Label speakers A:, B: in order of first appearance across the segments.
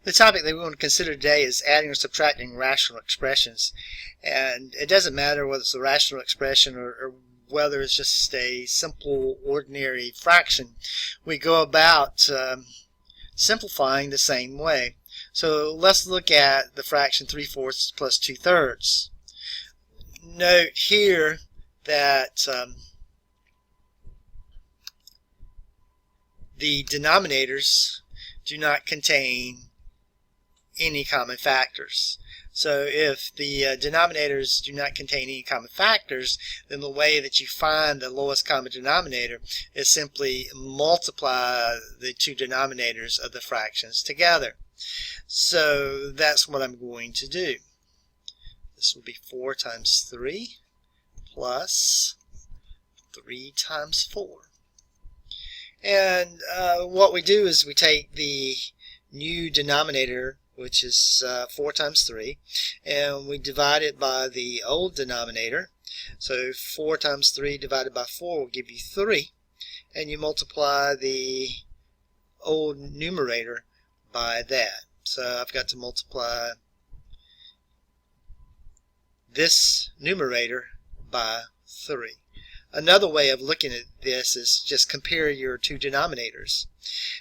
A: The topic that we want to consider today is adding or subtracting rational expressions. And it doesn't matter whether it's a rational expression or whether it's just a simple ordinary fraction. We go about simplifying the same way. So let's look at the fraction 3/4 plus 2/3. Note here that the denominators do not contain any common factors. So if the denominators do not contain any common factors, then the way that you find the lowest common denominator is simply multiply the two denominators of the fractions together. So that's what I'm going to do. This will be 4 times 3 plus 3 times 4. And what we do is we take the new denominator, which is 4 times 3, and we divide it by the old denominator. So 4 times 3 divided by 4 will give you 3, and you multiply the old numerator by that. So I've got to multiply this numerator by 3. Another way of looking at this is just compare your two denominators.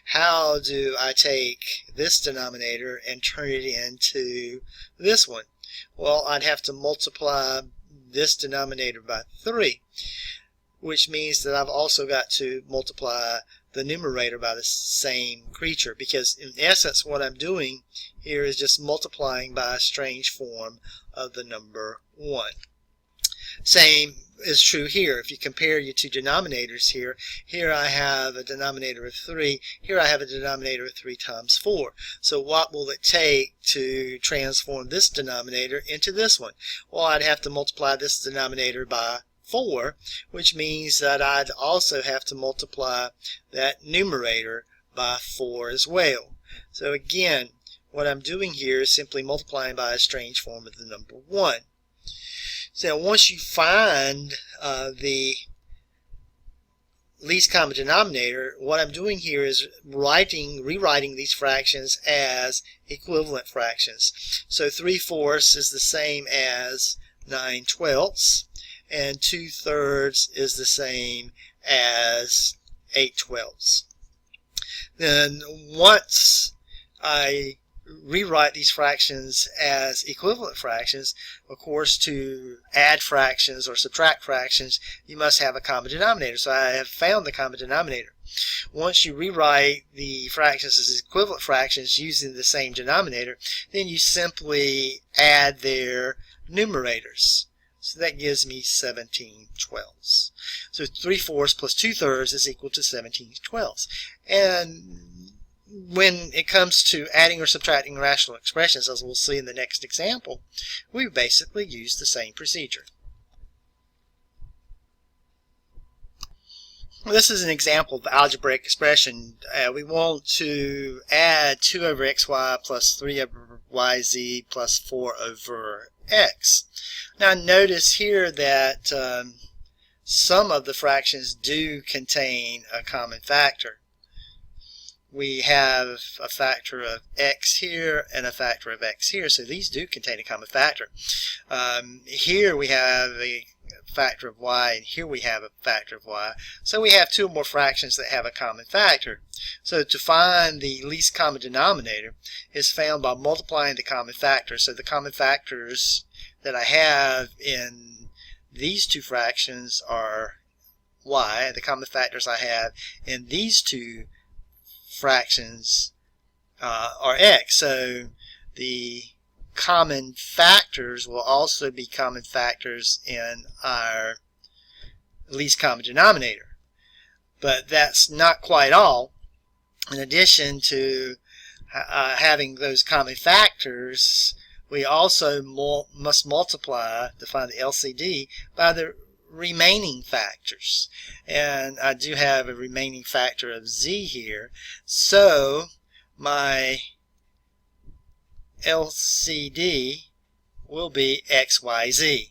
A: How do I take this denominator and turn it into this one? Well, I'd have to multiply this denominator by 3, which means that I've also got to multiply the numerator by the same creature, because in essence what I'm doing here is just multiplying by a strange form of the number 1. Same is true here. If you compare your two denominators here, here I have a denominator of 3, here I have a denominator of 3 times 4. So what will it take to transform this denominator into this one? Well, I'd have to multiply this denominator by 4, which means that I'd also have to multiply that numerator by 4 as well. So again, what I'm doing here is simply multiplying by a strange form of the number 1. So once you find the least common denominator, what I'm doing here is rewriting these fractions as equivalent fractions. So 3/4 is the same as 9/12, and 2/3 is the same as 8/12. Then once I rewrite these fractions as equivalent fractions, of course, to add fractions or subtract fractions, you must have a common denominator. So I have found the common denominator. Once you rewrite the fractions as equivalent fractions using the same denominator, then you simply add their numerators. So that gives me 17/12. So 3/4 plus 2/3 is equal to 17/12. And when it comes to adding or subtracting rational expressions, as we'll see in the next example, we basically use the same procedure. This is an example of algebraic expression. We want to add 2 over xy plus 3 over yz plus 4 over x. Now notice here that some of the fractions do contain a common factor. We have a factor of x here and a factor of x here, so these do contain a common factor. Here we have a factor of y, and here we have a factor of y. So we have 2 or more fractions that have a common factor. So to find the least common denominator is found by multiplying the common factors. So the common factors that I have in these two fractions are y. The common factors I have in these two fractions are x. So the common factors will also be common factors in our least common denominator. But that's not quite all. In addition to having those common factors, we also must multiply to find the LCD by the remaining factors, and I do have a remaining factor of z here, so my LCD will be xyz.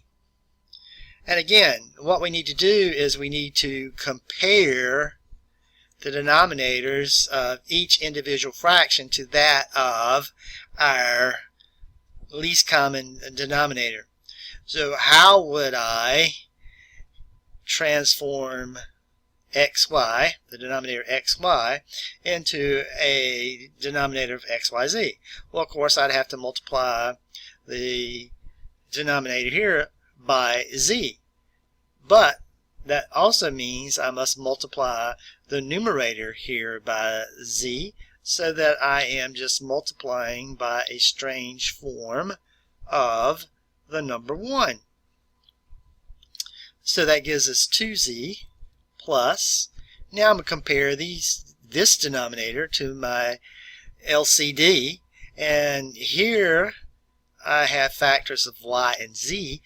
A: And again, what we need to do is we need to compare the denominators of each individual fraction to that of our least common denominator. So how would I transform xy, the denominator xy, into a denominator of xyz? Well, of course, I'd have to multiply the denominator here by z. But that also means I must multiply the numerator here by z, so that I am just multiplying by a strange form of the number 1. So that gives us 2z plus, now I'm going to compare this denominator to my LCD, and here I have factors of y and z.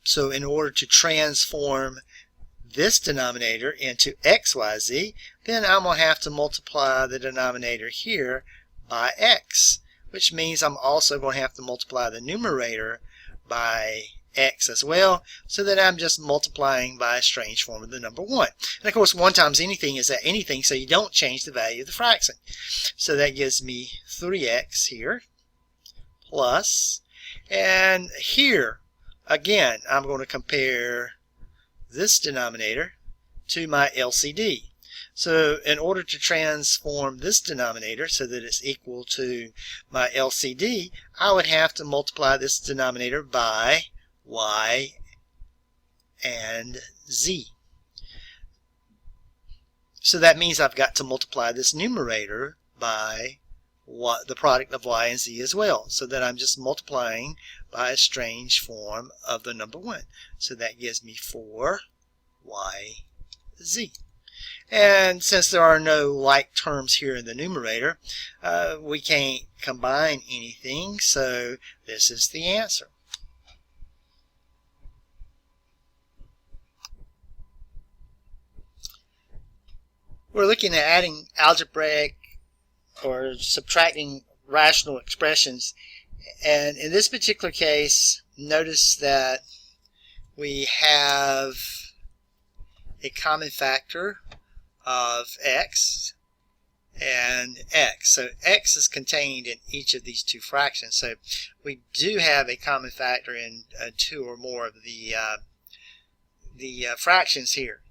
A: So in order to transform this denominator into xyz, then I'm going to have to multiply the denominator here by x, which means I'm also going to have to multiply the numerator by x as well, so that I'm just multiplying by a strange form of the number 1. And of course, 1 times anything is anything, so you don't change the value of the fraction. So that gives me 3x here plus, and here again I'm going to compare this denominator to my LCD. So in order to transform this denominator so that it's equal to my LCD, I would have to multiply this denominator by y and z. So that means I've got to multiply this numerator by the product of y and z as well, so that I'm just multiplying by a strange form of the number 1. So that gives me 4yz. And since there are no like terms here in the numerator, we can't combine anything, so this is the answer. We're looking at adding algebraic or subtracting rational expressions, and in this particular case, notice that we have a common factor of x and x. So x is contained in each of these two fractions, so we do have a common factor in 2 or more of the fractions here.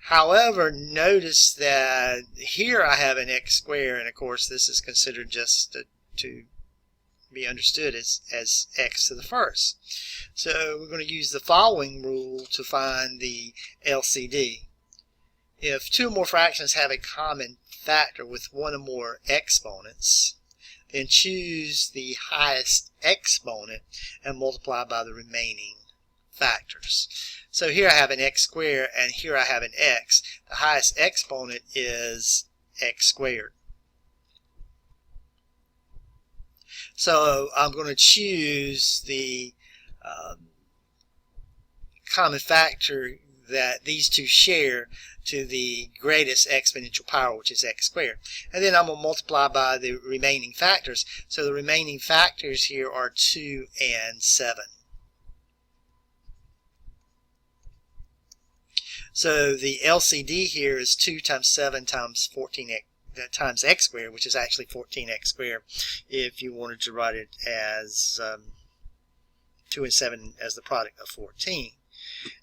A: However, notice that here I have an x squared, and of course this is considered just to be understood as x to the first. So we're going to use the following rule to find the LCD. If 2 or more fractions have a common factor with 1 or more exponents, then choose the highest exponent and multiply by the remaining factors. So here I have an x squared and here I have an x. The highest exponent is x squared. So I'm going to choose the common factor that these two share to the greatest exponential power, which is x squared. And then I'm going to multiply by the remaining factors. So the remaining factors here are 2 and 7. So the LCD here is 2 times 7 times 14x times x squared, which is actually 14x squared if you wanted to write it as 2 and 7 as the product of 14.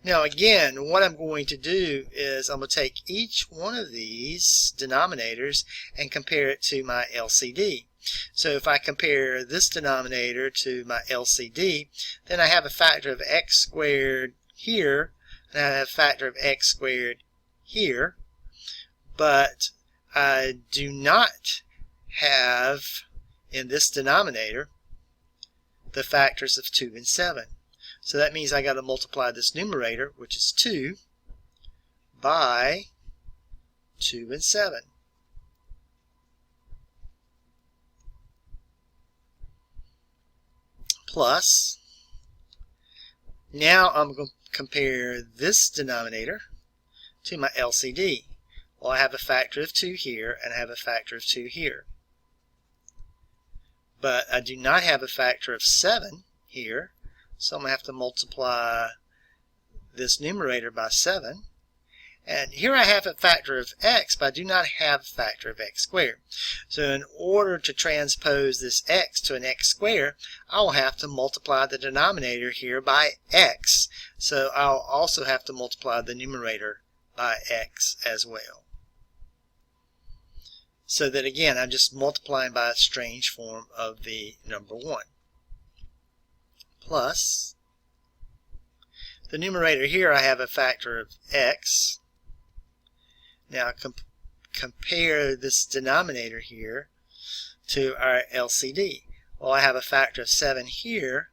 A: Now again, what I'm going to do is I'm going to take each one of these denominators and compare it to my LCD. So if I compare this denominator to my LCD, then I have a factor of x squared here, and I have a factor of x squared here, but I do not have in this denominator the factors of 2 and 7. So that means I got to multiply this numerator, which is 2, by 2 and 7. Plus, now I'm going to compare this denominator to my LCD. Well, I have a factor of 2 here, and I have a factor of 2 here. But I do not have a factor of 7 here, so I'm going to have to multiply this numerator by 7. And here I have a factor of x, but I do not have a factor of x squared. So in order to transpose this x to an x squared, I will have to multiply the denominator here by x. So I'll also have to multiply the numerator by x as well. So that again, I'm just multiplying by a strange form of the number 1. Plus, the numerator here I have a factor of x. Now compare this denominator here to our LCD. Well, I have a factor of 7 here,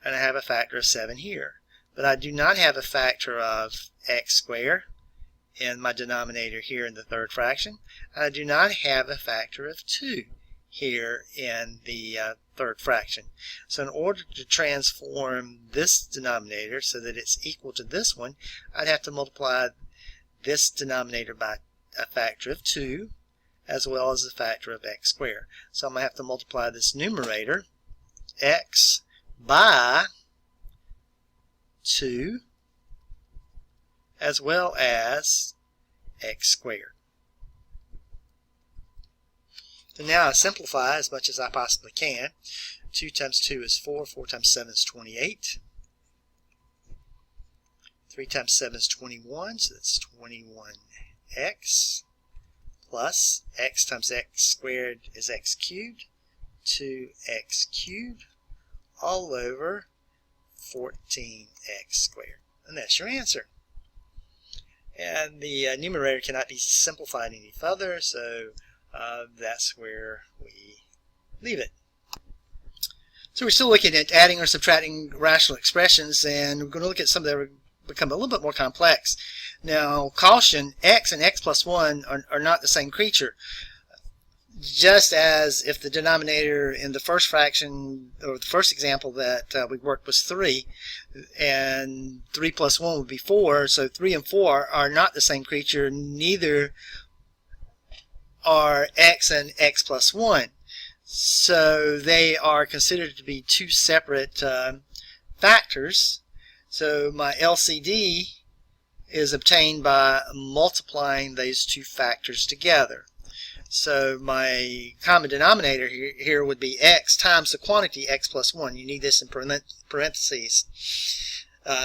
A: and I have a factor of 7 here. But I do not have a factor of x squared in my denominator here in the third fraction. And I do not have a factor of 2 here in the third fraction. So in order to transform this denominator so that it's equal to this one, I'd have to multiply this denominator by a factor of 2 as well as a factor of x squared. So I'm going to have to multiply this numerator, x, by 2 as well as x squared. So now I simplify as much as I possibly can. 2 times 2 is 4, 4 times 7 is 28. 3 times 7 is 21, so that's 21x, plus x times x squared is x cubed, 2x cubed, all over 14x squared. And that's your answer. And the numerator cannot be simplified any further, so that's where we leave it. So we're still looking at adding or subtracting rational expressions, and we're going to look at some that are become a little bit more complex. Now, caution, x and x plus 1 are not the same creature. Just as if the denominator in the first fraction, or the first example that we worked was 3, and 3 plus 1 would be 4, so 3 and 4 are not the same creature, neither are x and x plus 1. So they are considered to be two separate factors. So my LCD is obtained by multiplying these two factors together. So my common denominator here would be x times the quantity x plus 1. You need this in parentheses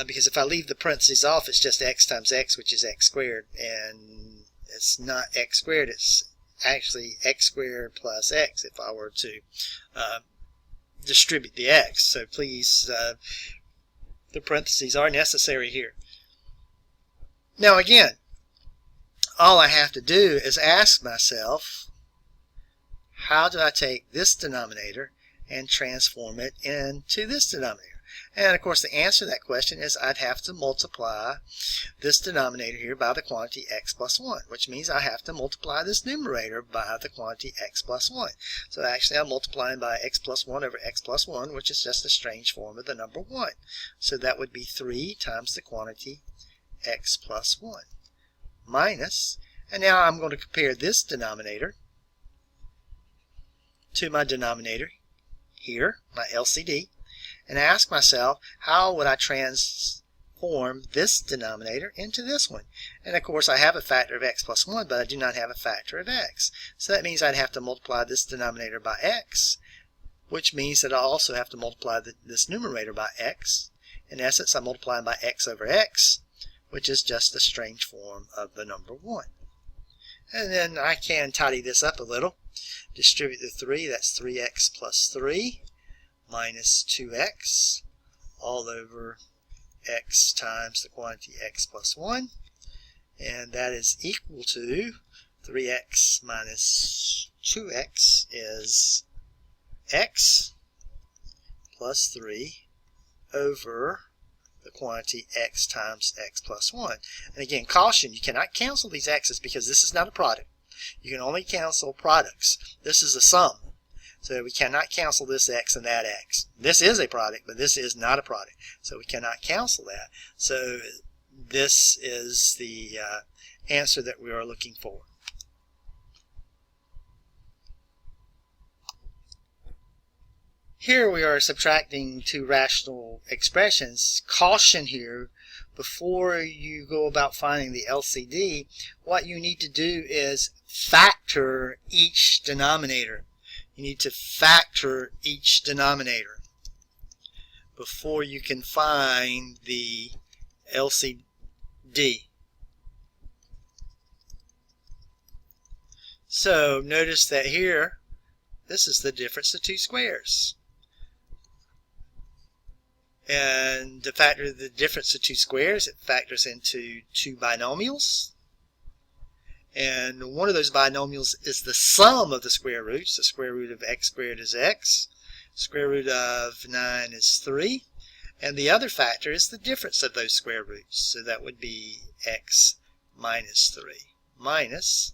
A: because if I leave the parentheses off, it's just x times x, which is x squared. And it's not x squared, it's actually x squared plus x if I were to distribute the x. So please, the parentheses are necessary here. Now again, all I have to do is ask myself, how do I take this denominator and transform it into this denominator? And of course the answer to that question is I'd have to multiply this denominator here by the quantity x plus 1, which means I have to multiply this numerator by the quantity x plus 1. So actually I'm multiplying by x plus 1 over x plus 1, which is just a strange form of the number 1. So that would be 3 times the quantity x plus 1 minus, and now I'm going to compare this denominator to my denominator here, my LCD, and ask myself, how would I transform this denominator into this one? And of course I have a factor of x plus 1, but I do not have a factor of x. So that means I'd have to multiply this denominator by x, which means that I also have to multiply this numerator by x. In essence, I'm multiplying by x over x, which is just a strange form of the number 1. And then I can tidy this up a little. Distribute the 3, that's 3x plus 3 minus 2x all over x times the quantity x plus 1. And that is equal to 3x minus 2x is x plus 3 over the quantity x times x plus 1. And again, caution, you cannot cancel these x's because this is not a product. You can only cancel products. This is a sum. So we cannot cancel this x and that x. This is a product, but this is not a product. So we cannot cancel that. So this is the answer that we are looking for. Here we are subtracting two rational expressions. Caution here, before you go about finding the LCD, what you need to do is factor each denominator. You need to factor each denominator before you can find the LCD. So notice that here, this is the difference of two squares. And to factor the difference of two squares, it factors into two binomials. And one of those binomials is the sum of the square roots. The square root of x squared is x. Square root of 9 is 3. And the other factor is the difference of those square roots. So that would be x minus 3 minus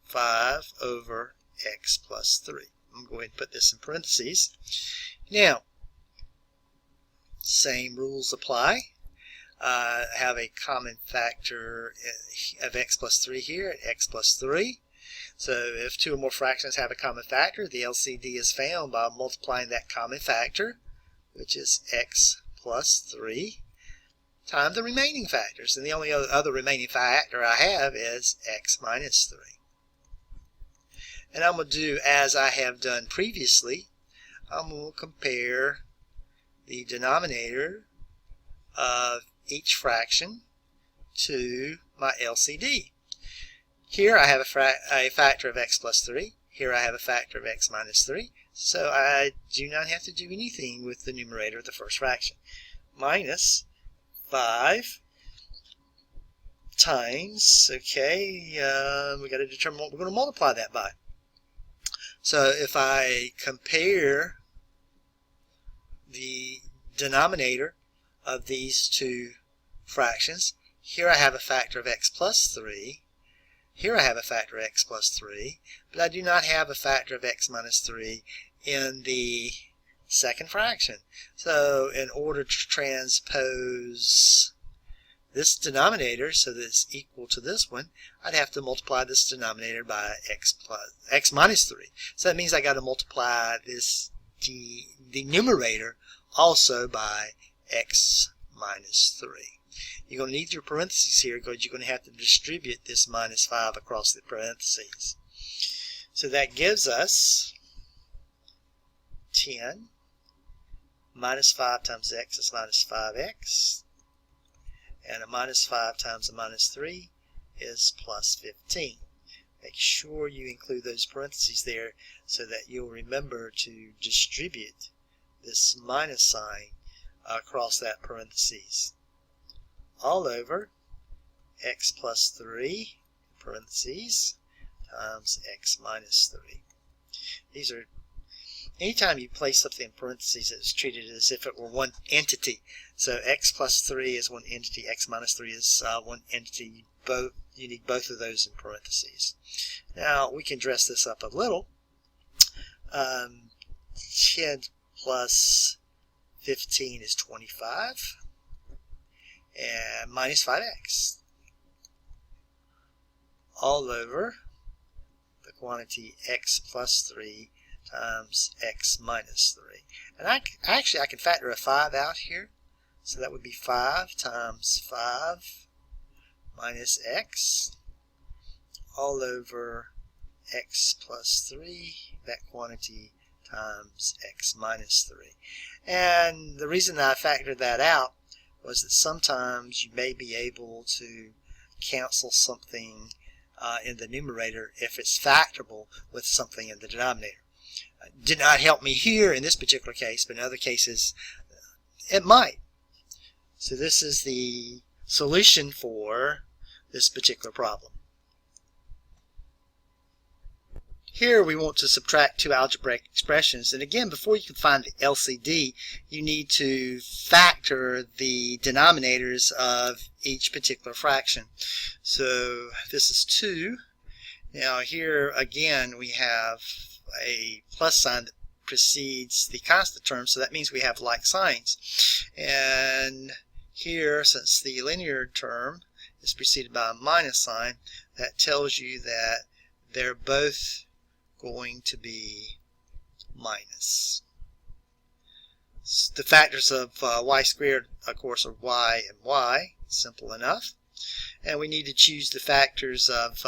A: 5 over x plus 3. I'm going to go ahead and put this in parentheses. Now, same rules apply. Have a common factor of x plus 3 here at x plus 3. So if two or more fractions have a common factor, the LCD is found by multiplying that common factor, which is x plus 3, times the remaining factors. And the only other remaining factor I have is x minus 3. And I'm going to do as I have done previously. I'm going to compare the denominator of each fraction to my LCD. Here I have a factor of x plus 3. Here I have a factor of x minus 3. So I do not have to do anything with the numerator of the first fraction. Minus 5 times, okay, we got to determine what we're going to multiply that by. So if I compare the denominator of these two fractions, here I have a factor of x plus 3, here I have a factor of x plus 3, but I do not have a factor of x minus 3 in the second fraction. So in order to transpose this denominator so that it's equal to this one, I'd have to multiply this denominator by x minus 3. So that means I got to multiply this the numerator also by x minus 3. You're going to need your parentheses here because you're going to have to distribute this minus 5 across the parentheses. So that gives us 10 minus 5 times x is minus 5x. And a minus 5 times a minus 3 is plus 15. Make sure you include those parentheses there so that you'll remember to distribute this minus sign across that parentheses. All over x plus 3 parentheses times x minus 3. These are, anytime you place something in parentheses, it's treated as if it were one entity. So x plus 3 is one entity, x minus 3 is one entity. You need both of those in parentheses. Now we can dress this up a little. 10 plus 15 is 25, and minus 5x. All over the quantity x plus 3 times x minus 3. And I can factor a 5 out here. So that would be 5 times 5 minus x all over x plus 3, that quantity times x minus 3. And the reason I factored that out was that sometimes you may be able to cancel something in the numerator if it's factorable with something in the denominator. Did not help me here in this particular case, but in other cases it might. So this is the solution for this particular problem. Here we want to subtract two algebraic expressions, and again, before you can find the LCD, you need to factor the denominators of each particular fraction. So this is 2. Now here again we have a plus sign that precedes the constant term, so that means we have like signs. And here, since the linear term is preceded by a minus sign, that tells you that they're both going to be minus. The factors of y squared, of course, are y and y. Simple enough. And we need to choose the factors of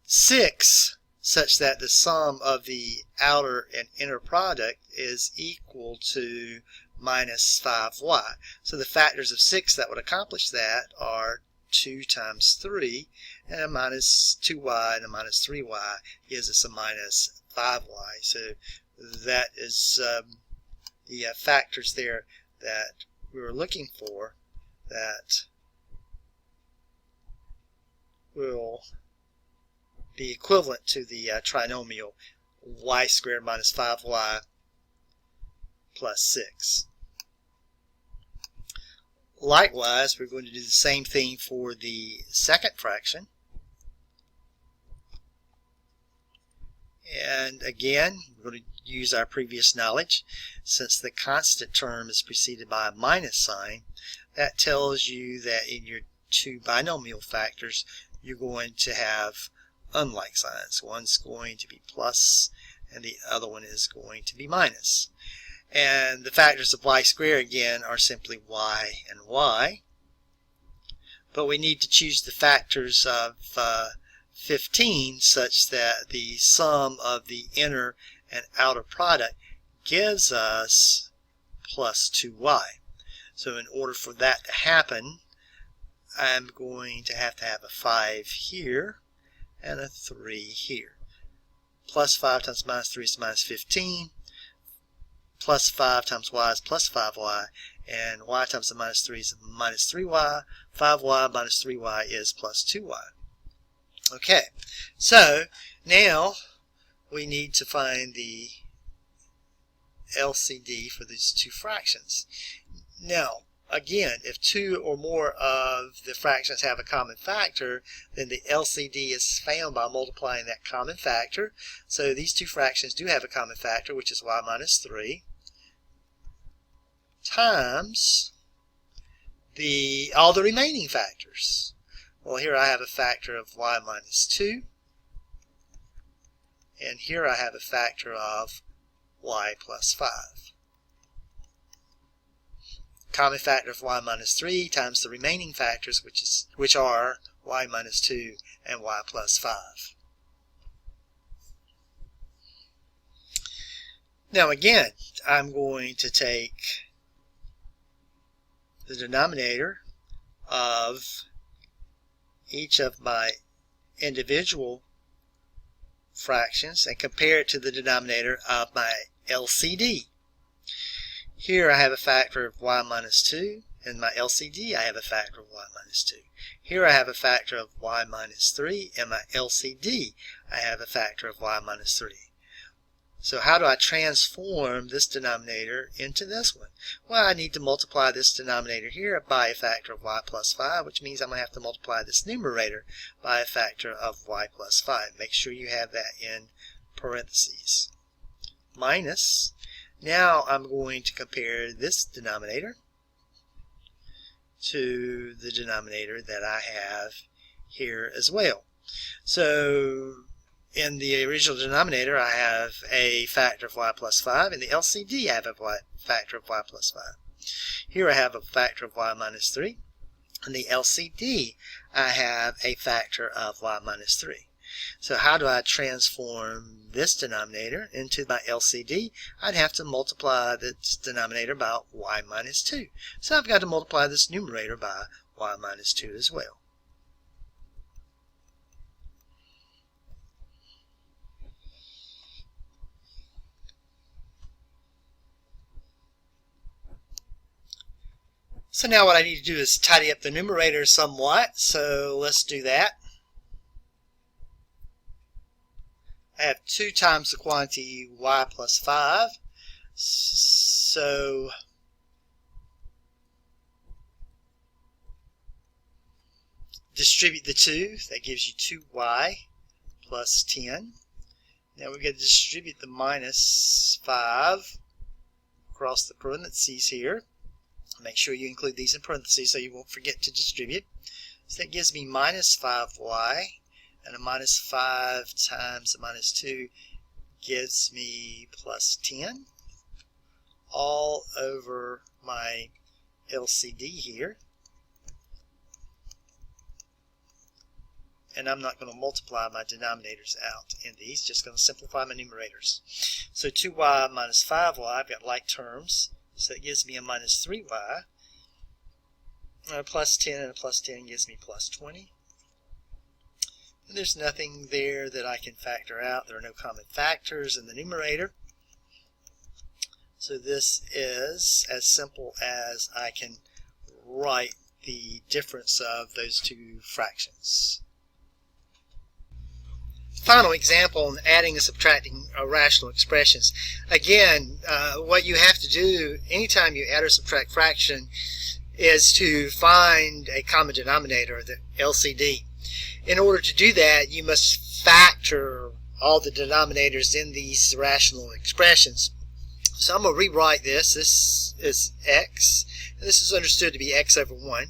A: 6 such that the sum of the outer and inner product is equal to minus 5y. So the factors of 6 that would accomplish that are 2 times 3, and a minus 2y and a minus 3y gives us a minus 5y. So that is the factors there that we were looking for that will be equivalent to the trinomial y squared minus 5y plus 6. Likewise, we're going to do the same thing for the second fraction. And again, we're going to use our previous knowledge. Since the constant term is preceded by a minus sign, that tells you that in your two binomial factors, you're going to have unlike signs. One's going to be plus, and the other one is going to be minus. And the factors of y squared, again, are simply y and y. But we need to choose the factors of 15 such that the sum of the inner and outer product gives us plus 2y. So in order for that to happen, I'm going to have a 5 here and a 3 here. Plus 5 times minus 3 is minus 15. Plus 5 times y is plus 5y. And y times the minus 3 is minus 3y. 5y minus 3y is plus 2y. Okay, so now we need to find the LCD for these two fractions. Now, again, if two or more of the fractions have a common factor, then the LCD is found by multiplying that common factor. So these two fractions do have a common factor, which is y minus 3, times all the remaining factors. Well, here I have a factor of y minus 2, and here I have a factor of y plus 5. Common factor of y minus 3 times the remaining factors, which are y minus 2 and y plus 5. Now again, I'm going to take the denominator of each of my individual fractions and compare it to the denominator of my LCD. Here I have a factor of y minus 2. In my LCD I have a factor of y minus 2. Here I have a factor of y minus 3. In my LCD I have a factor of y minus 3. So how do I transform this denominator into this one? Well, I need to multiply this denominator here by a factor of y plus 5, which means I'm going to have to multiply this numerator by a factor of y plus 5. Make sure you have that in parentheses. Minus, now I'm going to compare this denominator to the denominator that I have here as well. So in the original denominator, I have a factor of y plus 5. In the LCD, I have a factor of y plus 5. Here I have a factor of y minus 3. In the LCD, I have a factor of y minus 3. So how do I transform this denominator into my LCD? I'd have to multiply this denominator by y minus 2. So I've got to multiply this numerator by y minus 2 as well. So now what I need to do is tidy up the numerator somewhat, so let's do that. I have 2 times the quantity y plus 5, so distribute the 2, that gives you 2y plus 10. Now we're going to distribute the minus 5 across the parentheses here. Make sure you include these in parentheses so you won't forget to distribute. So that gives me minus 5y, and a minus 5 times a minus 2 gives me plus 10, all over my LCD here. and I'm not going to multiply my denominators out in these, just going to simplify my numerators. So 2y minus 5y, I've got like terms, so it gives me a minus 3y. A plus 10 and a plus 10 gives me plus 20. And there's nothing there that I can factor out. There are no common factors in the numerator. So this is as simple as I can write the difference of those two fractions. Final example on adding and subtracting rational expressions. Again, what you have to do anytime you add or subtract fraction is to find a common denominator, the LCD. In order to do that, you must factor all the denominators in these rational expressions. So I'm going to rewrite this. This is x, and this is understood to be x over 1,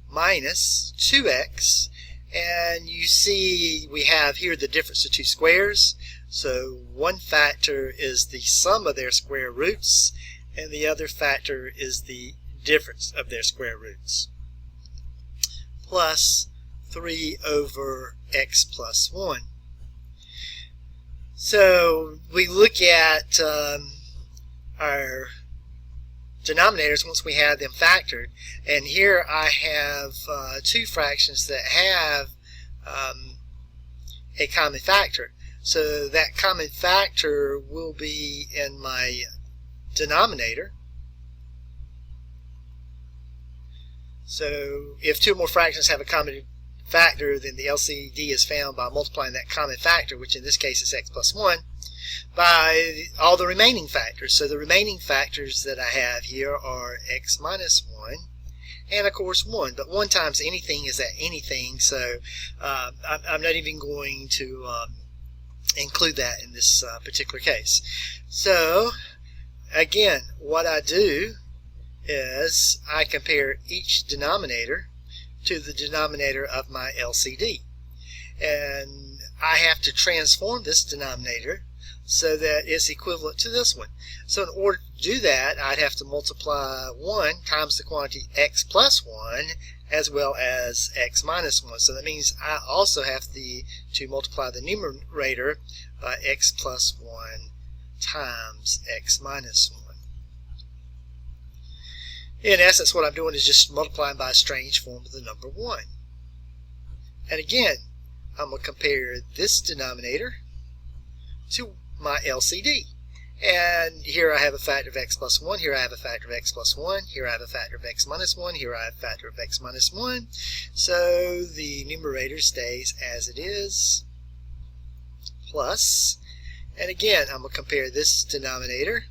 A: minus 2x, and you see we have here the difference of two squares. So one factor is the sum of their square roots, and the other factor is the difference of their square roots, plus 3 over x plus 1. So we look at our denominators once we have them factored, and here I have two fractions that have a common factor. So that common factor will be in my denominator. So if two or more fractions have a common factor, then the LCD is found by multiplying that common factor, which in this case is x plus 1, by all the remaining factors. So the remaining factors that I have here are x minus 1 and of course 1. But 1 times anything is that anything, so I'm not even going to include that in this particular case. So again, what I do is I compare each denominator to the denominator of my LCD, and I have to transform this denominator so that it's equivalent to this one. So in order to do that, I'd have to multiply 1 times the quantity x plus 1 as well as x minus 1. So that means I also have to multiply the numerator by x plus 1 times x minus 1. In essence, what I'm doing is just multiplying by a strange form of the number 1. And again, I'm going to compare this denominator to my LCD. And here I have a factor of x plus 1, here I have a factor of x plus 1, here I have a factor of x minus 1, here I have a factor of x minus 1. So the numerator stays as it is, plus, and again, I'm going to compare this denominator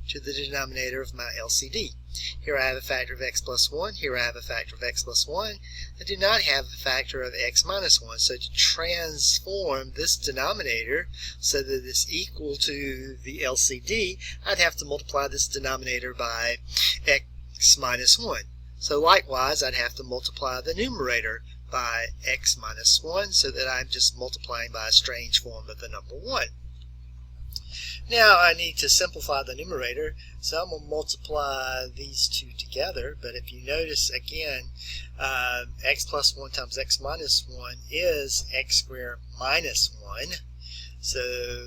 A: to the denominator of my LCD. Here I have a factor of x plus 1, here I have a factor of x plus 1. I do not have a factor of x minus 1, so to transform this denominator so that it's equal to the LCD, I'd have to multiply this denominator by x minus 1. So likewise, I'd have to multiply the numerator by x minus 1 so that I'm just multiplying by a strange form of the number 1. Now I need to simplify the numerator, so I'm going to multiply these two together. But if you notice again, x plus 1 times x minus 1 is x squared minus 1. So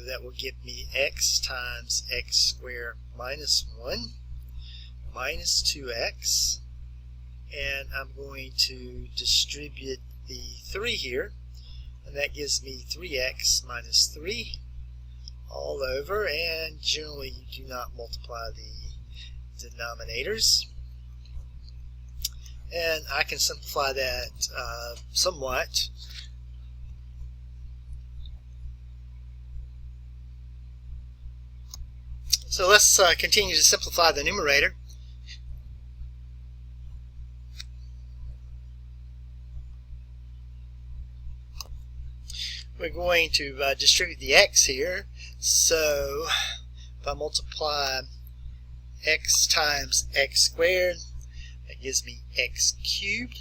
A: that will give me x times x squared minus 1 minus 2x. And I'm going to distribute the 3 here, and that gives me 3x minus 3 all over, and generally you do not multiply the denominators. And I can simplify that somewhat. So let's continue to simplify the numerator. We're going to distribute the x here. So if I multiply x times x squared, that gives me x cubed,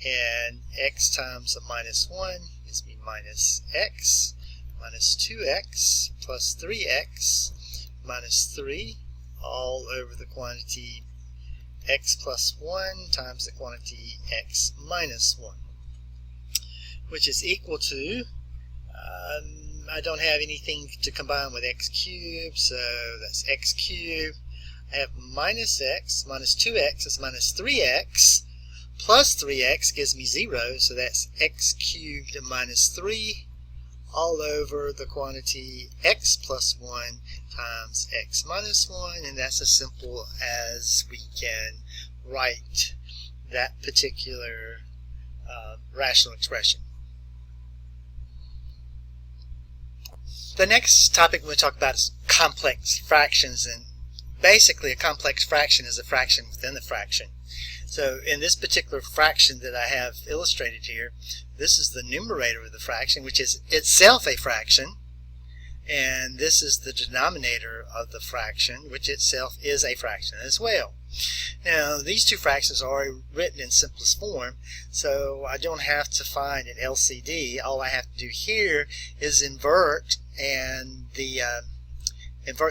A: and x times a minus 1 gives me minus x, minus 2x plus 3x minus 3 all over the quantity x plus 1 times the quantity x minus 1. which is equal to, I don't have anything to combine with x cubed, so that's x cubed. I have minus x, minus 2x is minus 3x, plus 3x gives me 0, so that's x cubed minus 3 all over the quantity x plus 1 times x minus 1, and that's as simple as we can write that particular rational expression. The next topic we're going to talk about is complex fractions, and basically a complex fraction is a fraction within the fraction. So in this particular fraction that I have illustrated here, this is the numerator of the fraction, which is itself a fraction, and this is the denominator of the fraction, which itself is a fraction as well. Now these two fractions are already written in simplest form, so I don't have to find an LCD. All I have to do here is invert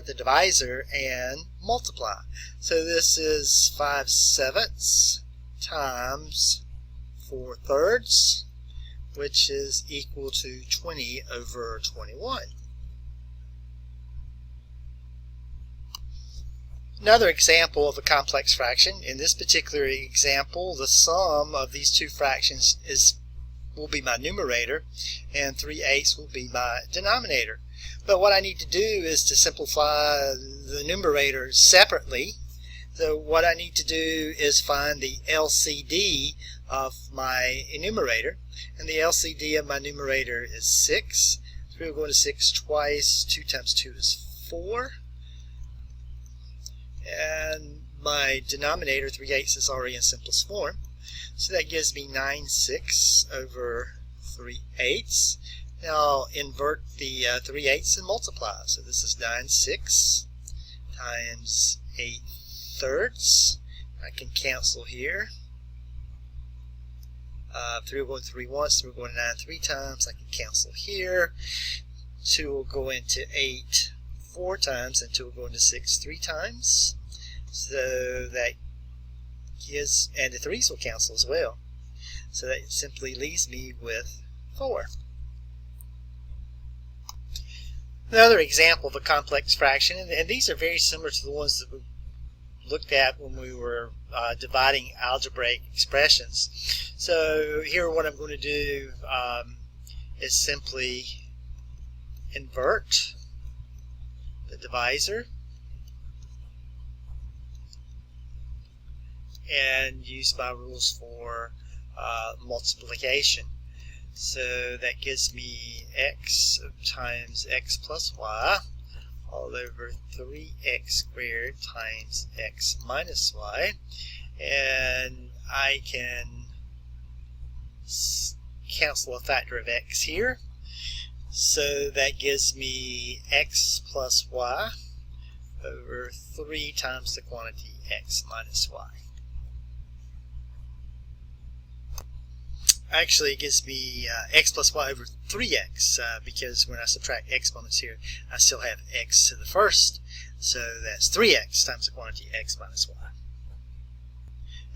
A: the divisor and multiply. So this is 5/7 times 4/3, which is equal to 20 over 21. Another example of a complex fraction. In this particular example, the sum of these two fractions will be my numerator, and 3/8 will be my denominator. But what I need to do is to simplify the numerator separately. So what I need to do is find the LCD of my numerator, and the LCD of my numerator is 6. 3 will go into 6 twice. 2 times 2 is 4. And my denominator, 3/8, is already in simplest form. So that gives me 9/6 over 3/8. Now I'll invert the 3/8 and multiply. So this is 9/6 times 8/3. I can cancel here. 3 will go into 3 once, 3 will go into 9 3 times. I can cancel here. 2 will go into 8 4 times, and 2 will go into 6 3 times. So that gives, and the 3's will cancel as well. So that simply leaves me with 4. Another example of a complex fraction, and these are very similar to the ones that we looked at when we were dividing algebraic expressions. So here what I'm going to do is simply invert the divisor and use my rules for multiplication. So that gives me x times x plus y all over 3x squared times x minus y, and I can cancel a factor of x here. So that gives me x plus y over 3 times the quantity x minus y. Actually, it gives me x plus y over 3x, because when I subtract exponents here, I still have x to the first. So that's 3x times the quantity x minus y.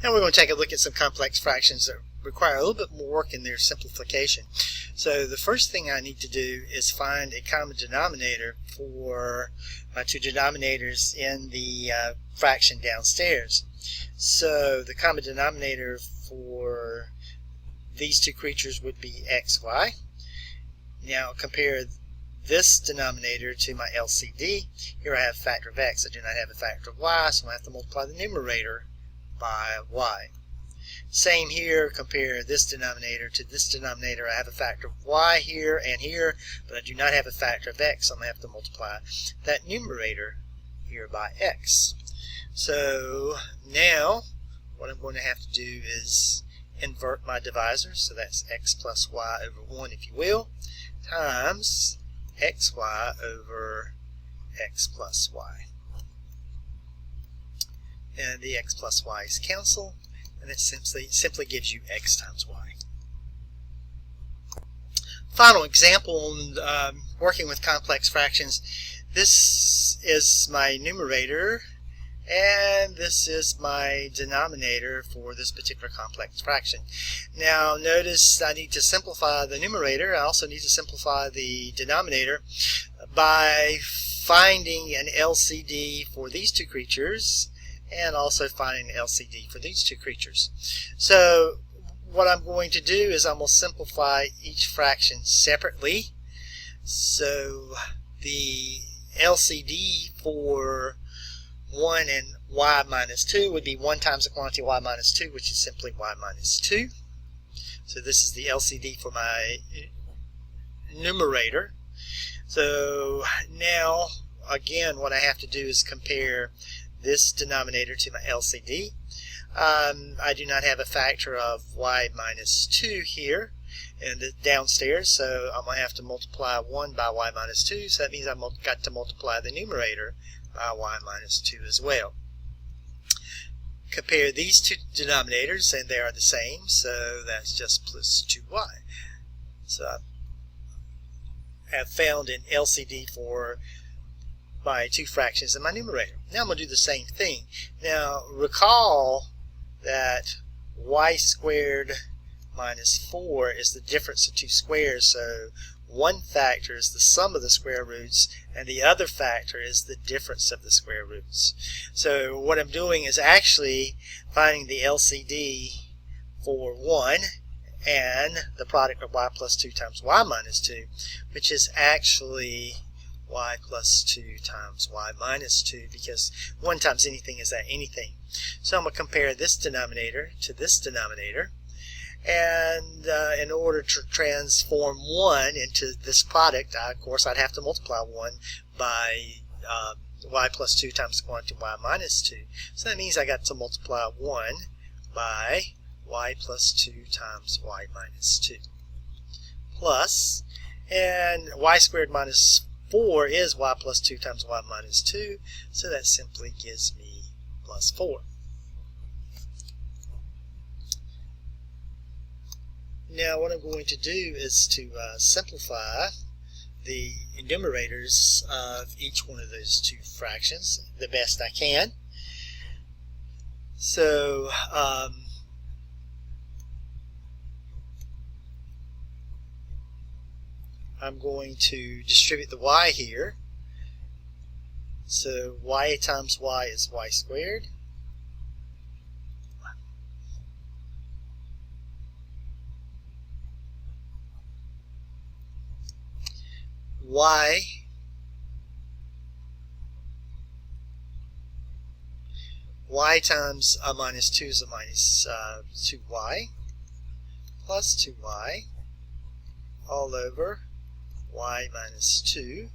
A: Now we're going to take a look at some complex fractions that require a little bit more work in their simplification. So the first thing I need to do is find a common denominator for my two denominators in the fraction downstairs. So the common denominator for these two creatures would be xy. Now compare this denominator to my LCD. Here I have a factor of x. I do not have a factor of y, so I have to multiply the numerator by y. Same here, compare this denominator to this denominator. I have a factor of y here and here, but I do not have a factor of x, so I'm going to have to multiply that numerator here by x. So now what I'm going to have to do is invert my divisor, so that's x plus y over 1, if you will, times xy over x plus y. And the x plus y's cancel, and it simply gives you x times y. Final example on working with complex fractions. This is my numerator, and this is my denominator for this particular complex fraction. Now notice I need to simplify the numerator. I also need to simplify the denominator by finding an LCD for these two creatures and also finding an LCD for these two creatures. So what I'm going to do is I'm going to simplify each fraction separately. So the LCD for 1 and y minus 2 would be 1 times the quantity y minus 2, which is simply y minus 2. So this is the LCD for my numerator. So now, again, what I have to do is compare this denominator to my LCD. I do not have a factor of y minus 2 here and downstairs, so I'm going to have to multiply 1 by y minus 2, so that means I've got to multiply the numerator by y minus 2 as well. Compare these two denominators and they are the same, so that's just plus 2y. So I have found an LCD for my two fractions in my numerator. Now I'm going to do the same thing. Now recall that y squared minus 4 is the difference of two squares, so one factor is the sum of the square roots and the other factor is the difference of the square roots. So what I'm doing is actually finding the LCD for 1 and the product of y plus 2 times y minus 2, which is actually y plus 2 times y minus 2, because 1 times anything is that anything. So I'm going to compare this denominator to this denominator, and in order to transform 1 into this product, of course I'd have to multiply 1 by y plus 2 times the quantity y minus 2. So that means I got to multiply 1 by y plus 2 times y minus 2 plus, and y squared minus 4 is y plus 2 times y minus 2, so that simply gives me plus 4. Now what I'm going to do is to simplify the numerators of each one of those two fractions the best I can. So I'm going to distribute the y here. So y times y is y squared. Y times a minus 2 is a minus 2y plus 2y all over y minus 2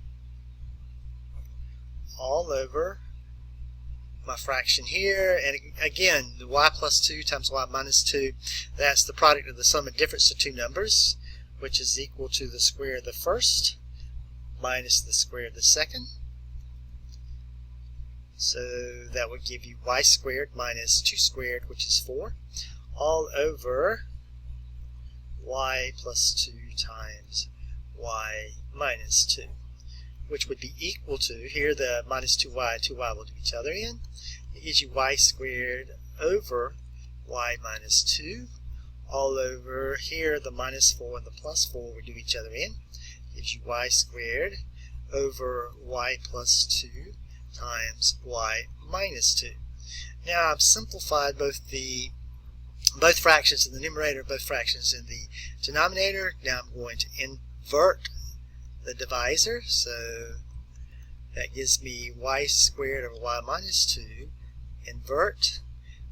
A: all over my fraction here, and again the y plus 2 times y minus 2, that's the product of the sum and difference of two numbers, which is equal to the square of the first minus the square of the second. So that would give you y squared minus 2 squared, which is 4, all over y plus 2 times y minus 2, which would be equal to, here the minus 2y and 2y will do each other in. It gives you y squared over y minus 2, all over, here the minus 4 and the plus 4 will do each other in. It gives you y squared over y plus 2 times y minus 2. Now I've simplified both fractions in the numerator, both fractions in the denominator. Now I'm going to invert the divisor, so that gives me y squared over y minus 2, invert,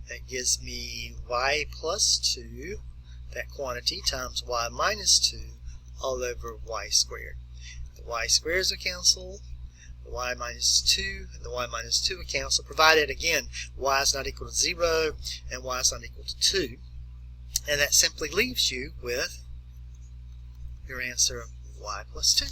A: that gives me y plus 2, that quantity, times y minus 2 all over y squared. The y squares will cancel, the y minus 2 and the y minus 2 will cancel, provided again y is not equal to 0 and y is not equal to 2, and that simply leaves you with your answer of y plus 2.